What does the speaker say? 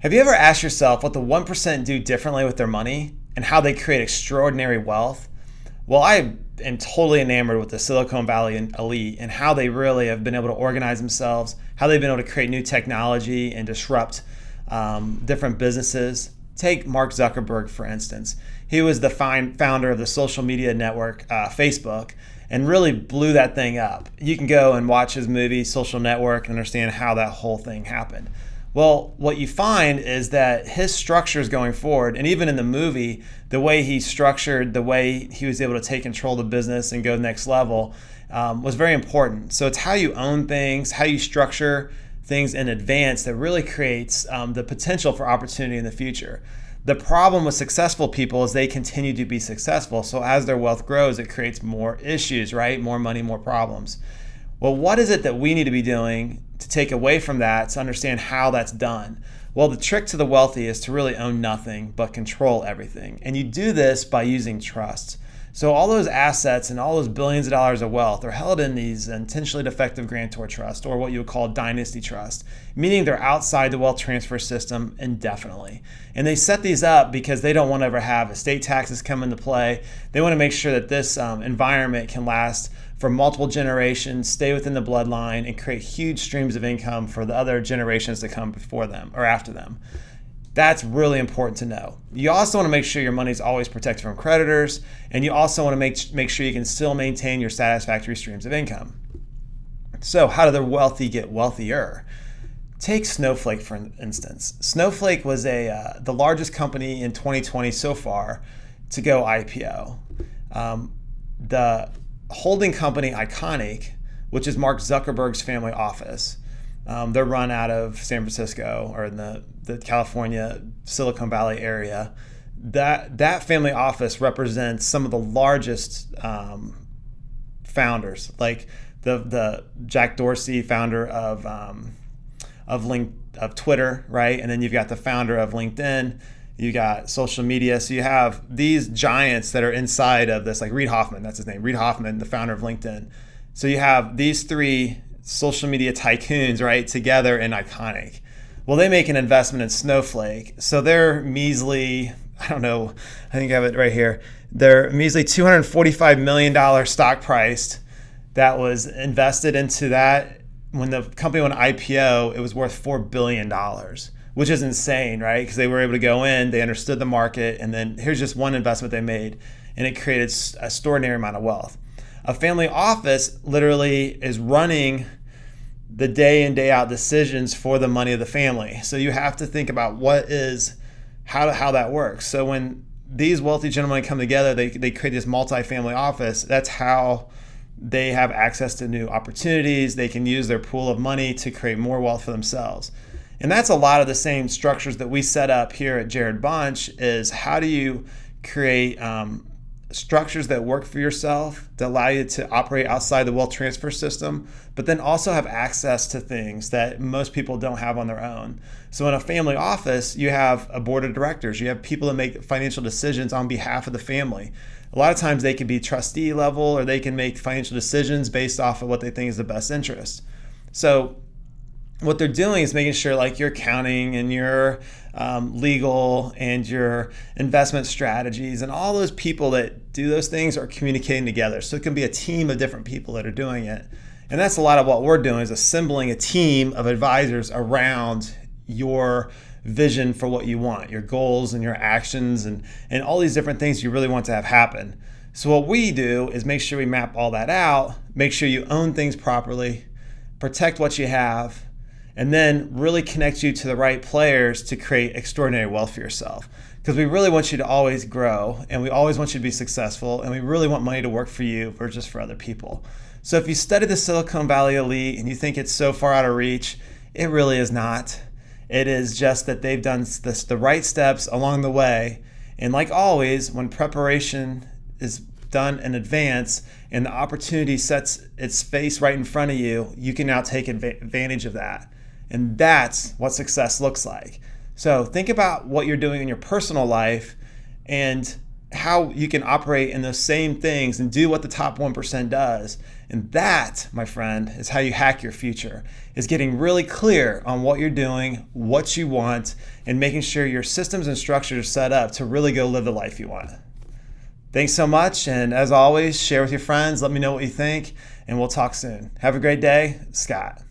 Have you ever asked yourself what the 1% do differently with their money and how they create extraordinary wealth? Well, I am totally enamored with the Silicon Valley elite and how they really have been able to organize themselves, how they've been able to create new technology and disrupt different businesses. Take Mark Zuckerberg, for instance. He was the founder of the social media network, Facebook, and really blew that thing up. You can go and watch his movie, Social Network, and understand how that whole thing happened. Well, what you find is that his structures going forward, and even in the movie, the way he structured, the way he was able to take control of the business and go to the next level was very important. So it's how you own things, how you structure things in advance that really creates the potential for opportunity in the future. The problem with successful people is they continue to be successful. So as their wealth grows, it creates more issues, right? More money, more problems. Well, what is it that we need to be doing to take away from that to understand how that's done? Well, the trick to the wealthy is to really own nothing but control everything. And you do this by using trust. So all those assets and all those billions of dollars of wealth are held in these intentionally defective grantor trust, or what you would call dynasty trust, meaning they're outside the wealth transfer system indefinitely. And they set these up because they don't want to ever have estate taxes come into play. They want to make sure that this environment can last for multiple generations, stay within the bloodline, and create huge streams of income for the other generations to come before them or after them. That's really important to know. You also want to make sure your money is always protected from creditors, and you also want to make sure you can still maintain your satisfactory streams of income. So how do the wealthy get wealthier? Take Snowflake, for instance. Snowflake was the largest company in 2020 so far to go IPO. The holding company Iconic, which is Mark Zuckerberg's family office, they're run out of San Francisco or in the California Silicon Valley area. That family office represents some of the largest founders, like the Jack Dorsey, founder of Twitter, right? And then you've got the founder of LinkedIn. You got social media. So you have these giants that are inside of this, like Reid Hoffman, that's his name, Reid Hoffman, the founder of LinkedIn. So you have these three social media tycoons, right, together in Iconic. Well, they make an investment in Snowflake. So they're measly, I don't know, I think I have it right here. They're measly $245 million stock price that was invested into that. When the company went IPO, it was worth $4 billion, which is insane, right? Because they were able to go in, they understood the market, and then here's just one investment they made, and it created an extraordinary amount of wealth. A family office literally is running the day in, day out decisions for the money of the family. So you have to think about how that works. So when these wealthy gentlemen come together, they create this multi-family office. That's how they have access to new opportunities. They can use their pool of money to create more wealth for themselves. And that's a lot of the same structures that we set up here at Jared Bunch. Is how do you create structures that work for yourself, that allow you to operate outside the wealth transfer system, but then also have access to things that most people don't have on their own. So in a family office, you have a board of directors. You have people that make financial decisions on behalf of the family. A lot of times they can be trustee level, or they can make financial decisions based off of what they think is the best interest. So what they're doing is making sure, like, your accounting and your legal and your investment strategies and all those people that do those things are communicating together. So it can be a team of different people that are doing it. And that's a lot of what we're doing, is assembling a team of advisors around your vision for what you want, your goals and your actions and all these different things you really want to have happen. So what we do is make sure we map all that out, make sure you own things properly, protect what you have, and then really connect you to the right players to create extraordinary wealth for yourself. Because we really want you to always grow, and we always want you to be successful, and we really want money to work for you versus for other people. So if you study the Silicon Valley elite and you think it's so far out of reach, it really is not. It is just that they've done the right steps along the way. And like always, when preparation is done in advance and the opportunity sets its face right in front of you, you can now take advantage of that. And that's what success looks like. So think about what you're doing in your personal life and how you can operate in those same things and do what the top 1% does. And that, my friend, is how you hack your future, is getting really clear on what you're doing, what you want, and making sure your systems and structures are set up to really go live the life you want. Thanks so much. And as always, share with your friends. Let me know what you think, and we'll talk soon. Have a great day. Scott.